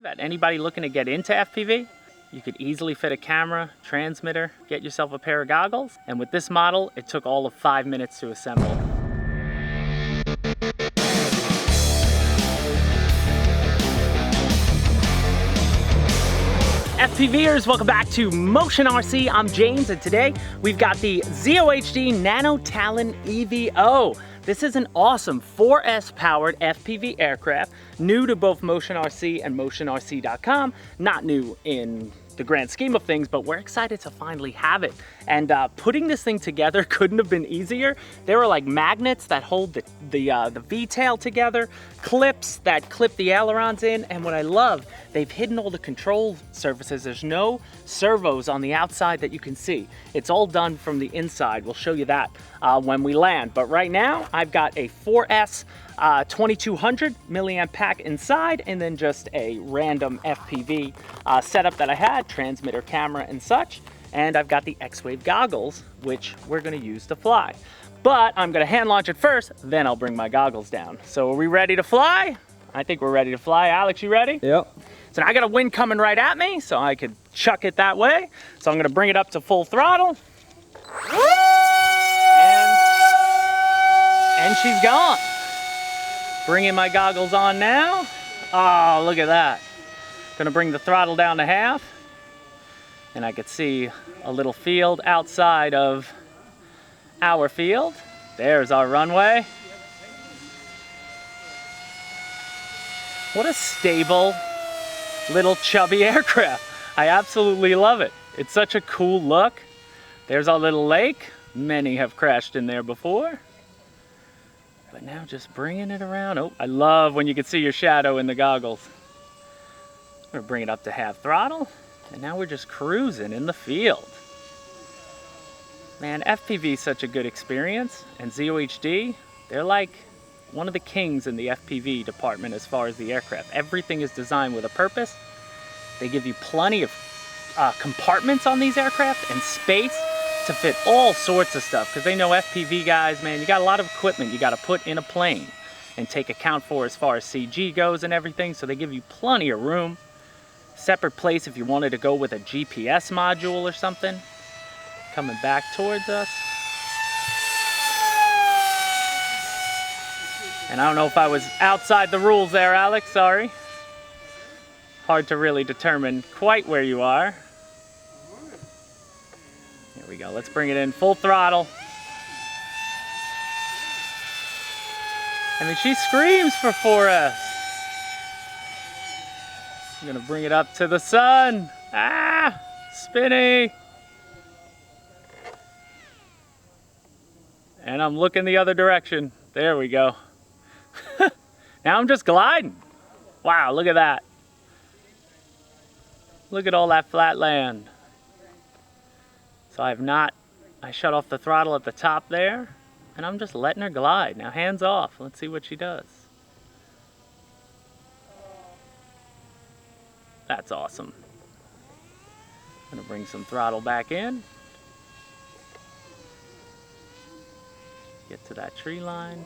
That anybody looking to get into FPV, you could easily fit a camera, transmitter, get yourself a pair of goggles, and with this model, it took all of 5 minutes to assemble. FPVers, welcome back to Motion RC. I'm James, and today we've got the ZOHD Nano Talon EVO. This is an awesome 4S powered FPV aircraft, new to both Motion RC and MotionRC.com. Not new in the grand scheme of things, but we're excited to finally have it. And putting this thing together couldn't have been easier. There were like magnets that hold the V-tail together, clips that clip the ailerons in, and what I love, they've hidden all the control surfaces. There's no servos on the outside that you can see. It's all done from the inside. We'll show you that when we land. But right now, I've got a 4S 2200 milliamp pack inside, and then just a random FPV setup that I had, transmitter, camera, and such. And I've got the X-Wave goggles, which we're gonna use to fly. But I'm gonna hand launch it first, then I'll bring my goggles down. So are we ready to fly? I think we're ready to fly. Alex, you ready? Yep. So now I got a wind coming right at me, so I could chuck it that way. So I'm gonna bring it up to full throttle. And she's gone. Bringing my goggles on now. Oh, look at that. Gonna bring the throttle down to half. And I could see a little field outside of our field. There's our runway. What a stable, little chubby aircraft. I absolutely love it. It's such a cool look. There's our little lake. Many have crashed in there before. But now just bringing it around. Oh, I love when you can see your shadow in the goggles. I'm gonna bring it up to half throttle. And now we're just cruising in the field. Man, FPV is such a good experience. And ZOHD, they're like one of the kings in the FPV department as far as the aircraft. Everything is designed with a purpose. They give you plenty of compartments on these aircraft and space to fit all sorts of stuff, because they know FPV guys, man, you got a lot of equipment you got to put in a plane and take account for as far as CG goes and everything, so they give you plenty of room. Separate place if you wanted to go with a GPS module or something. Coming back towards us. And I don't know if I was outside the rules there, Alex, sorry. Hard to really determine quite where you are. Here we go, let's bring it in full throttle. I mean, she screams for 4S. I'm gonna bring it up to the sun. Ah, spinny. And I'm looking the other direction. There we go. Now I'm just gliding. Wow, look at that. Look at all that flat land. So I shut off the throttle at the top there, and I'm just letting her glide. Now hands off, let's see what she does. That's awesome. I'm gonna bring some throttle back in. Get to that tree line.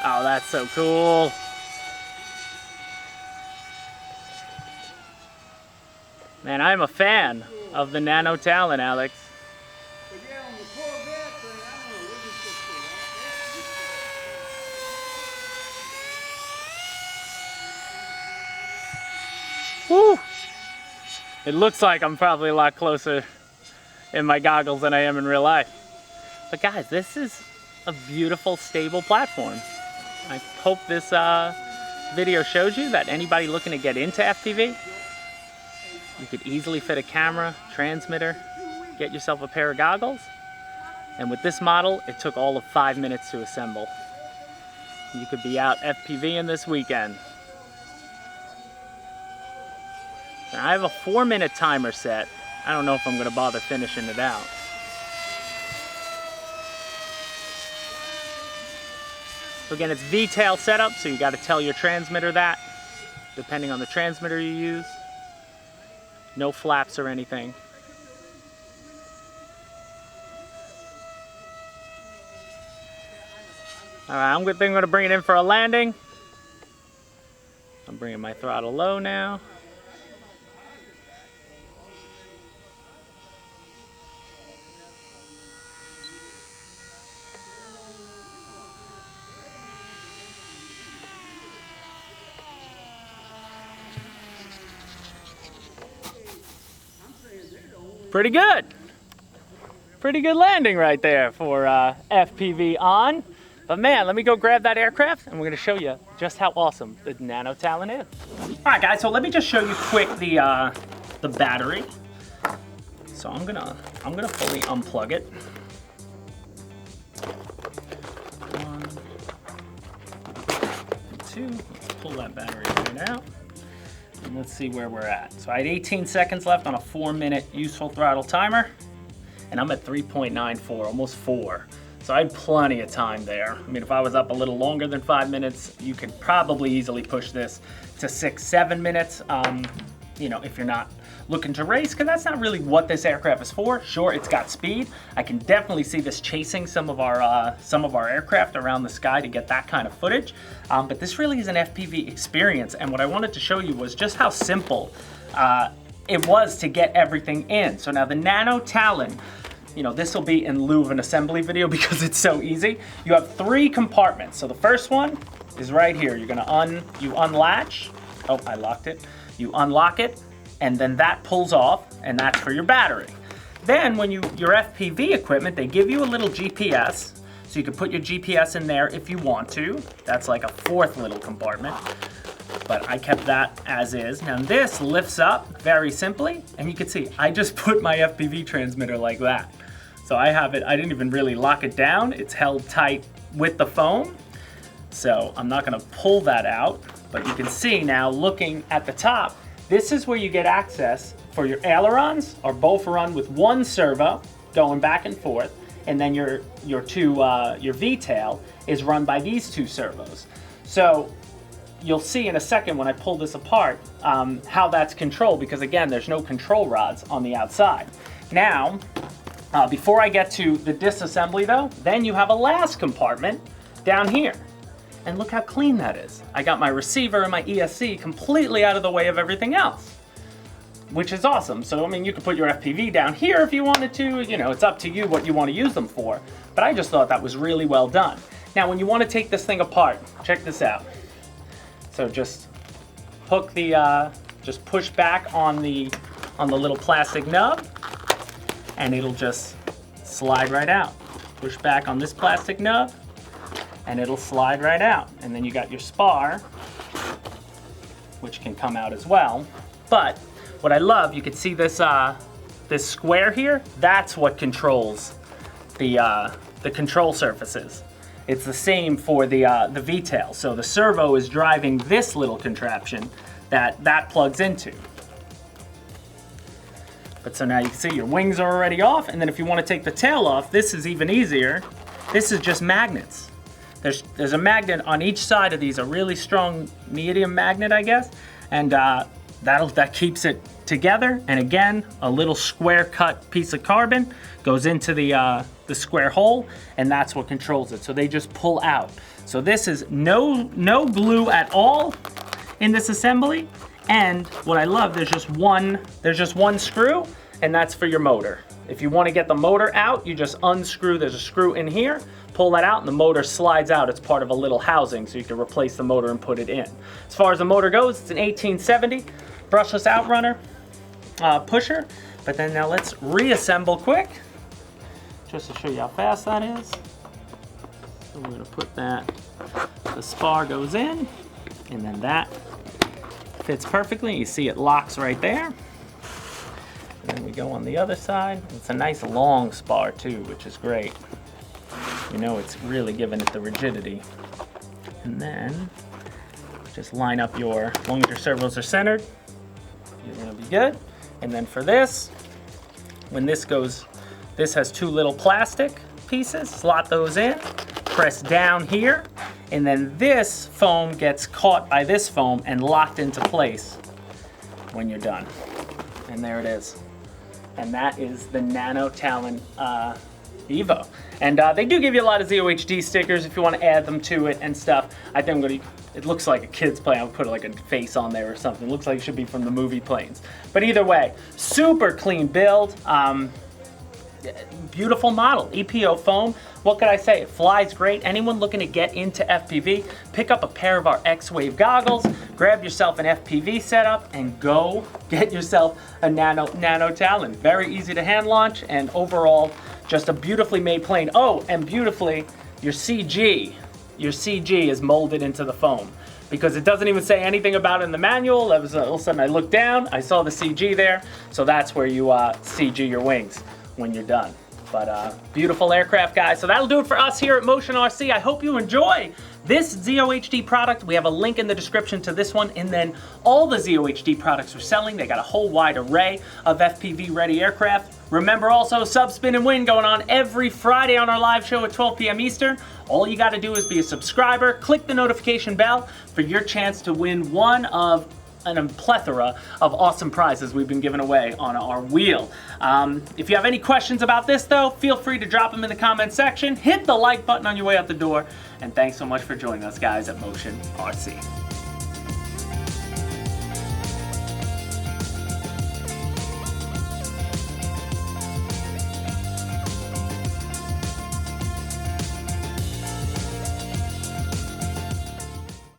Oh, that's so cool. Man, I'm a fan of the Nano Talon, Alex. Woo! It looks like I'm probably a lot closer in my goggles than I am in real life. But guys, this is a beautiful, stable platform. I hope this video shows you that anybody looking to get into FPV, you could easily fit a camera, transmitter, get yourself a pair of goggles. And with this model, it took all of 5 minutes to assemble. You could be out FPVing this weekend. And I have a 4-minute timer set. I don't know if I'm gonna bother finishing it out. So again, it's V-tail setup, so you got to tell your transmitter that, depending on the transmitter you use. No flaps or anything. All right, I'm going to bring it in for a landing. I'm bringing my throttle low now. Pretty good. Pretty good landing right there for FPV on. But man, let me go grab that aircraft and we're gonna show you just how awesome the Nano Talon is. All right guys, so let me just show you quick the battery. So I'm gonna fully unplug it. 1, 2, let's pull that battery right out. And let's see where we're at. So I had 18 seconds left on a 4-minute useful throttle timer, and I'm at 3.94, almost 4. So I had plenty of time there. I mean, if I was up a little longer than 5 minutes, you could probably easily push this to 6-7 minutes. You know, if you're not looking to race, because that's not really what this aircraft is for. Sure, it's got speed. I can definitely see this chasing some of our aircraft around the sky to get that kind of footage. But this really is an FPV experience, and what I wanted to show you was just how simple it was to get everything in. So now the Nano Talon, you know, this will be in lieu of an assembly video because it's so easy. You have 3 compartments. So the first one is right here. You're gonna unlatch. Oh, I locked it. You unlock it, and then that pulls off, and that's for your battery. Then when your FPV equipment, they give you a little GPS, so you can put your GPS in there if you want to. That's like a 4th little compartment, but I kept that as is. Now this lifts up very simply, and you can see, I just put my FPV transmitter like that. So I have it, I didn't even really lock it down. It's held tight with the foam. So I'm not gonna pull that out, but you can see now looking at the top, this is where you get access for your ailerons are both run with 1 servo going back and forth, and then your V-tail is run by these 2 servos. So you'll see in a second when I pull this apart how that's controlled, because again, there's no control rods on the outside. Now, before I get to the disassembly though, then you have a last compartment down here. And look how clean that is. I got my receiver and my ESC completely out of the way of everything else, which is awesome. So, I mean, you could put your FPV down here if you wanted to, you know, it's up to you what you want to use them for. But I just thought that was really well done. Now, when you want to take this thing apart, check this out. So just hook the, just push back on the little plastic nub, and it'll just slide right out. Push back on this plastic nub, and it'll slide right out. And then you got your spar, which can come out as well. But what I love, you can see this this square here, that's what controls the control surfaces. It's the same for the V-tail. So the servo is driving this little contraption that plugs into. But so now you can see your wings are already off, and then if you want to take the tail off, this is even easier. This is just magnets. There's a magnet on each side of these, a really strong medium magnet, I guess, and that keeps it together. And again, a little square cut piece of carbon goes into the square hole, and that's what controls it. So they just pull out. So this is no glue at all in this assembly. And what I love, there's just one screw, and that's for your motor. If you want to get the motor out, you just unscrew. There's a screw in here. Pull that out and the motor slides out. It's part of a little housing, so you can replace the motor and put it in. As far as the motor goes, it's an 1870 brushless outrunner pusher. But then now let's reassemble quick, just to show you how fast that is. So we're gonna put that, the spar goes in, and then that fits perfectly. You see it locks right there. And then we go on the other side. It's a nice long spar too, which is great. You know, it's really giving it the rigidity. And then just line up as long as your servos are centered, you're gonna be good. And then for this, when this goes, this has 2 little plastic pieces, slot those in, press down here, and then this foam gets caught by this foam and locked into place when you're done. And there it is. And that is the Nano Talon EVO. And they do give you a lot of ZOHD stickers if you want to add them to it and stuff. I think I'm going to, it looks like a kid's plane. I'll put like a face on there or something. It looks like it should be from the movie Planes. But either way, super clean build. Beautiful model, EPO foam. What could I say? It flies great. Anyone looking to get into FPV, pick up a pair of our X-Wave goggles, grab yourself an FPV setup, and go get yourself a Nano Talon. Very easy to hand launch, and overall, just a beautifully made plane. Oh, and beautifully, your CG is molded into the foam, because it doesn't even say anything about it in the manual. All of a sudden I looked down, I saw the CG there, so that's where you CG your wings when you're done. But beautiful aircraft, guys. So that'll do it for us here at Motion RC. I hope you enjoy this ZOHD product. We have a link in the description to this one, and then all the ZOHD products we're selling. They got a whole wide array of FPV ready aircraft. Remember also Sub Spin and Win going on every Friday on our live show at 12 p.m. Eastern. All you got to do is be a subscriber, click the notification bell for your chance to win one of a plethora of awesome prizes we've been giving away on our wheel. If you have any questions about this though, feel free to drop them in the comment section. Hit the like button on your way out the door. And thanks so much for joining us, guys, at Motion RC.